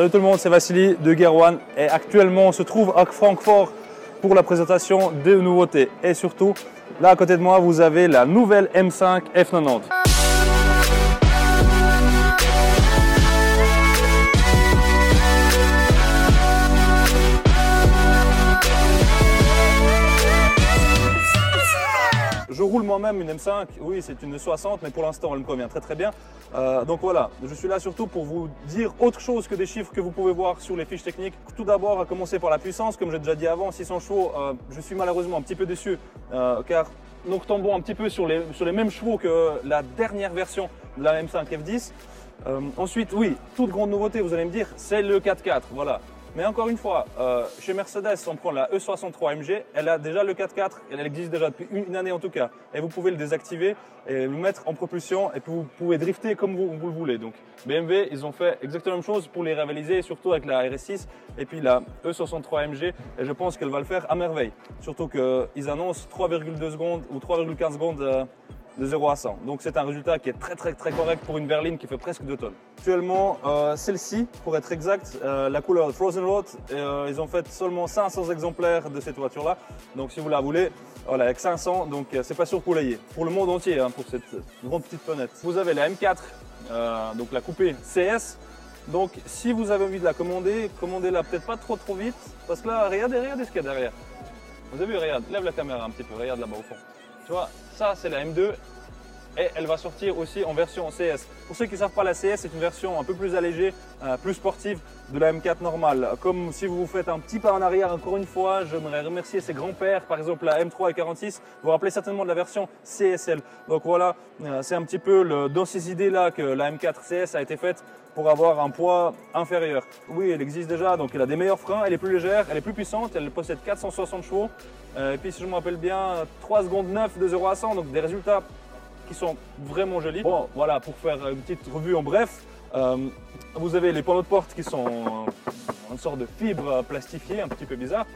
Salut tout le monde, c'est Vassili de Gear One et actuellement on se trouve à Francfort pour la présentation des nouveautés. Et surtout, là à côté de moi, vous avez la nouvelle M5 F90. Je roule moi-même une M5, oui c'est une 60 mais pour l'instant elle me convient très bien. Donc voilà, je suis là surtout pour vous dire autre chose que des chiffres que vous pouvez voir sur les fiches techniques. Tout d'abord à commencer par la puissance, comme j'ai déjà dit avant, 600 chevaux, je suis malheureusement un petit peu déçu car nous retombons un petit peu sur les mêmes chevaux que la dernière version de la M5 F10. Ensuite oui, toute grande nouveauté vous allez me dire, c'est le 4x4, voilà. Mais encore une fois, chez Mercedes, on prend la E63 AMG, elle a déjà le 4x4, elle existe déjà depuis une année en tout cas. Et vous pouvez le désactiver et le mettre en propulsion et puis vous pouvez drifter comme vous le voulez. Donc BMW, ils ont fait exactement la même chose pour les rivaliser, surtout avec la RS6 et puis la E63 AMG. Et je pense qu'elle va le faire à merveille. Surtout qu'ils annoncent 3,2 secondes ou 3,15 secondes de 0 à 100. Donc c'est un résultat qui est très correct pour une berline qui fait presque 2 tonnes. Actuellement, celle-ci, pour être exact, la couleur Frozen Road, ils ont fait seulement 500 exemplaires de cette voiture-là. Donc si vous la voulez, voilà, avec 500, donc c'est pas sûr que vous l'ayez. Pour le monde entier, hein, pour cette grande petite fenêtre. Vous avez la M4, donc la coupée CS. Donc si vous avez envie de la commander, commandez-la peut-être pas trop vite, parce que là, regardez ce qu'il y a derrière. Vous avez vu, regarde, lève la caméra un petit peu, regarde là-bas au fond. Tu vois, ça c'est la M2 et elle va sortir aussi en version CS. Pour ceux qui ne savent pas, la CS c'est une version un peu plus allégée, plus sportive de la M4 normale. Comme si vous vous faites un petit pas en arrière, encore une fois, j'aimerais remercier ses grands-pères, par exemple la M3 et 46. Vous vous rappelez certainement de la version CSL. Donc voilà, c'est un petit peu dans ces idées-là que la M4 CS a été faite pour avoir un poids inférieur. Oui, elle existe déjà, donc elle a des meilleurs freins, elle est plus légère, elle est plus puissante, elle possède 460 chevaux. Et puis si je me rappelle bien, 3 secondes 9 de 0 à 100, donc des résultats qui sont vraiment jolis. Bon, voilà, pour faire une petite revue en bref, vous avez les panneaux de porte qui sont une sorte de fibre plastifiée, un petit peu bizarre.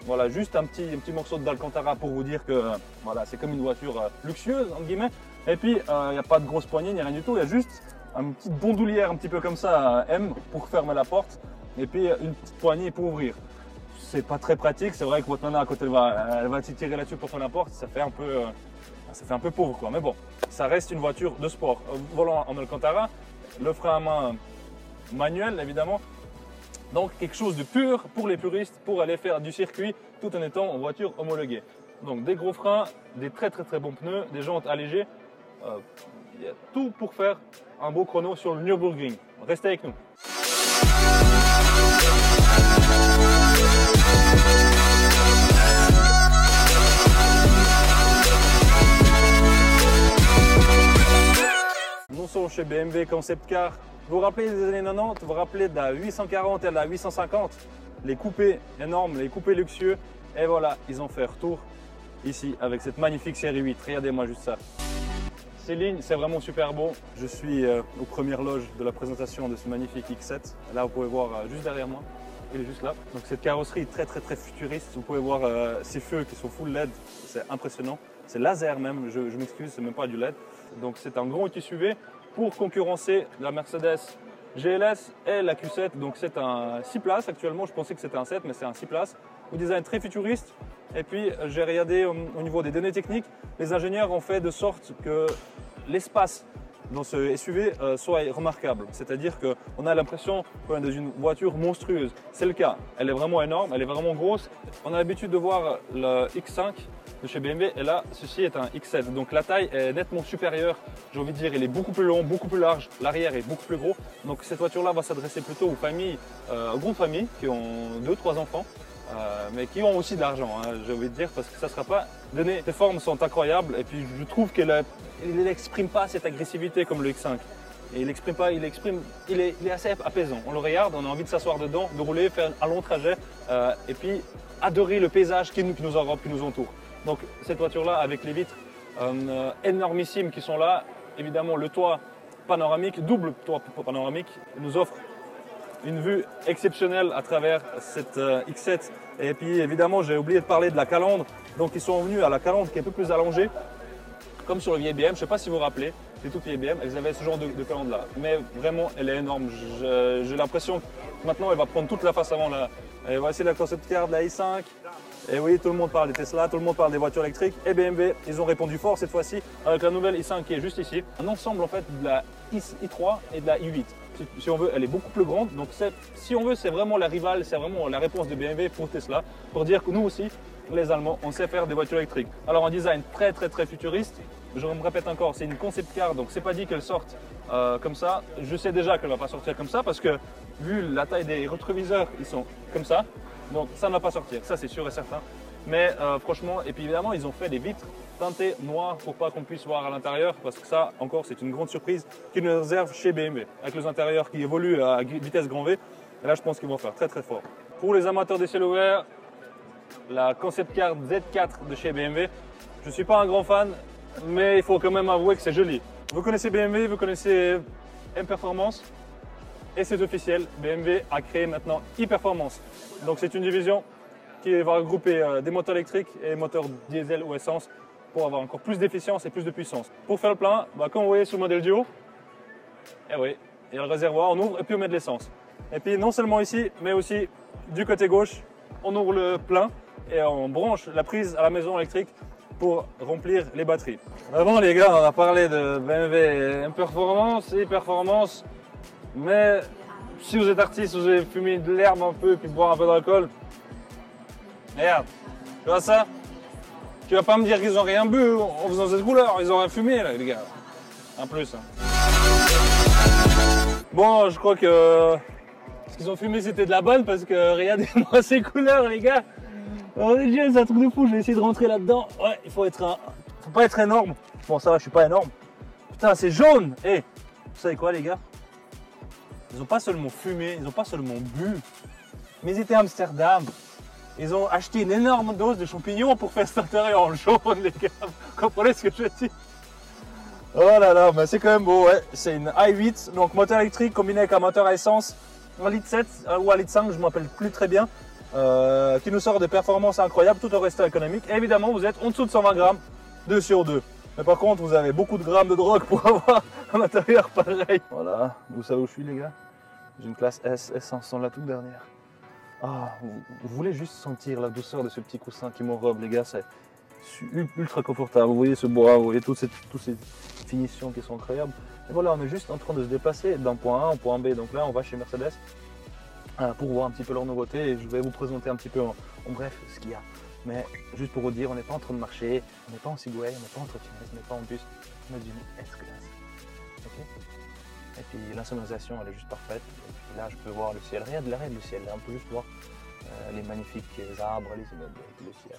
Voilà, juste un petit morceau d'Alcantara pour vous dire que voilà, c'est comme une voiture luxueuse, entre guillemets. Et puis, il n'y a pas de grosse poignée, ni rien du tout, il y a juste une petite bandoulière un petit peu comme ça, M, pour fermer la porte, et puis une petite poignée pour ouvrir. C'est pas très pratique, c'est vrai que votre nana, quand elle va tirer là-dessus pour faire la porte, ça fait un peu pauvre quoi. Mais bon, ça reste une voiture de sport. Volant en Alcantara, le frein à main manuel évidemment. Donc quelque chose de pur pour les puristes, pour aller faire du circuit tout en étant en voiture homologuée. Donc des gros freins, des très bons pneus, des jantes allégées. Il y a tout pour faire un beau chrono sur le Nürburgring. Restez avec nous. Nous sommes chez BMW Concept Car. Vous vous rappelez des années 90, vous vous rappelez de la 840 et de la 850, les coupés énormes, les coupés luxueux. Et voilà, ils ont fait retour ici avec cette magnifique série 8. Regardez-moi juste ça. Ces lignes, c'est vraiment super beau. Je suis aux premières loges de la présentation de ce magnifique X7. Là, vous pouvez voir juste derrière moi. Il est juste là. Donc cette carrosserie très futuriste. Vous pouvez voir ces feux qui sont full LED. C'est impressionnant. C'est laser même. Je m'excuse, c'est même pas du LED. Donc c'est un grand SUV pour concurrencer la Mercedes GLS et la Q7. Donc c'est un 6 places actuellement. Je pensais que c'était un 7, mais c'est un 6 places. Au design très futuriste. Et puis j'ai regardé au niveau des données techniques. Les ingénieurs ont fait de sorte que l'espace dans ce SUV soit remarquable. C'est-à-dire qu'on a l'impression qu'on est dans une voiture monstrueuse. C'est le cas. Elle est vraiment énorme, elle est vraiment grosse. On a l'habitude de voir le X5 de chez BMW et là, ceci est un X7. Donc la taille est nettement supérieure. J'ai envie de dire, il est beaucoup plus long, beaucoup plus large. L'arrière est beaucoup plus gros. Donc cette voiture-là va s'adresser plutôt aux familles, aux grandes familles qui ont 2-3 enfants. Mais qui ont aussi de l'argent, hein, j'ai envie de dire, parce que ça ne sera pas donné. Les formes sont incroyables et puis je trouve qu'il n'exprime pas cette agressivité comme le X5. Et il est assez apaisant. On le regarde, on a envie de s'asseoir dedans, de rouler, faire un long trajet et puis adorer le paysage qui nous entoure. Donc cette voiture-là avec les vitres énormissimes qui sont là, évidemment le toit panoramique, double toit panoramique, nous offre une vue exceptionnelle à travers cette X7. Et puis évidemment, j'ai oublié de parler de la calandre. Donc ils sont venus à la calandre qui est un peu plus allongée, comme sur le vieil BM. Je ne sais pas si vous vous rappelez, les toutes vieilles BM, elles avaient ce genre de calandre là. Mais vraiment, elle est énorme. J'ai l'impression que maintenant, elle va prendre toute la face avant là. Et voici la concept car de la i5. Et oui, tout le monde parle des Tesla, tout le monde parle des voitures électriques. Et BMW, ils ont répondu fort cette fois-ci avec la nouvelle i5 qui est juste ici. Un ensemble en fait de la i3 et de la i8. Si on veut, elle est beaucoup plus grande. Donc si on veut, c'est vraiment la rivale, c'est vraiment la réponse de BMW pour Tesla. Pour dire que nous aussi, les Allemands, on sait faire des voitures électriques. Alors un design très futuriste. Je me répète encore, c'est une concept car, donc c'est pas dit qu'elle sorte comme ça. Je sais déjà qu'elle va pas sortir comme ça parce que vu la taille des rétroviseurs, ils sont comme ça. Donc ça ne va pas sortir, ça c'est sûr et certain. Mais franchement, et puis évidemment, ils ont fait des vitres teintées noires pour pas qu'on puisse voir à l'intérieur, parce que ça, encore, c'est une grande surprise qu'ils nous réservent chez BMW, avec les intérieurs qui évoluent à vitesse grand V. Et là, je pense qu'ils vont faire très fort. Pour les amateurs des ciels ouverts, la concept car Z4 de chez BMW, je ne suis pas un grand fan, mais il faut quand même avouer que c'est joli. Vous connaissez BMW, vous connaissez M-Performance, et c'est officiel, BMW a créé maintenant e-Performance. Donc c'est une division qui va regrouper des moteurs électriques et des moteurs diesel ou essence pour avoir encore plus d'efficience et plus de puissance. Pour faire le plein, comme vous voyez sur le modèle du haut, eh oui, il y a le réservoir, on ouvre et puis on met de l'essence. Et puis non seulement ici, mais aussi du côté gauche, on ouvre le plein et on branche la prise à la maison électrique pour remplir les batteries. Bon les gars, on a parlé de BMW M-Performance et performance, mais si vous êtes artiste, vous avez fumé de l'herbe un peu puis boire un peu d'alcool, merde, tu vois ça? Tu vas pas me dire qu'ils ont rien bu en faisant cette couleur, ils ont rien fumé là les gars. En plus. Hein. Bon, je crois que ce qu'ils ont fumé c'était de la bonne parce que regardez-moi ces couleurs les gars. Oh Dieu, c'est un truc de fou, je vais essayer de rentrer là-dedans. Ouais, il faut pas être énorme. Bon ça va, je suis pas énorme. Putain, c'est jaune. Eh, vous savez quoi les gars? Ils ont pas seulement fumé, ils ont pas seulement bu, mais ils étaient à Amsterdam. Ils ont acheté une énorme dose de champignons pour faire cet intérieur en jaune, les gars. Vous comprenez ce que je dis? Oh là là, mais c'est quand même beau, ouais. C'est une i8, donc moteur électrique combiné avec un moteur à essence, un litre 7 ou un litre 5, je ne me rappelle plus très bien, qui nous sort des performances incroyables tout en restant économique. Et évidemment, vous êtes en dessous de 120 grammes, 2 sur 2. Mais par contre, vous avez beaucoup de grammes de drogue pour avoir un intérieur pareil. Voilà, vous savez où je suis, les gars? J'ai une classe S, S500, la toute dernière. Ah, vous voulez juste sentir la douceur de ce petit coussin qui m'enrobe, les gars, c'est ultra confortable. Vous voyez ce bois, vous voyez toutes ces finitions qui sont incroyables. Et voilà, on est juste en train de se déplacer d'un point A au point B. Donc là, on va chez Mercedes pour voir un petit peu leur nouveauté et je vais vous présenter un petit peu en bref ce qu'il y a. Mais juste pour vous dire, on n'est pas en train de marcher, on n'est pas en Segway, on n'est pas en trottinette, on n'est pas en bus, on est d'une S-Class. Okay, et puis l'insonorisation elle est juste parfaite. Et puis là je peux voir le ciel, regarde le ciel, là, on peut juste voir les magnifiques arbres, les immeubles, le ciel.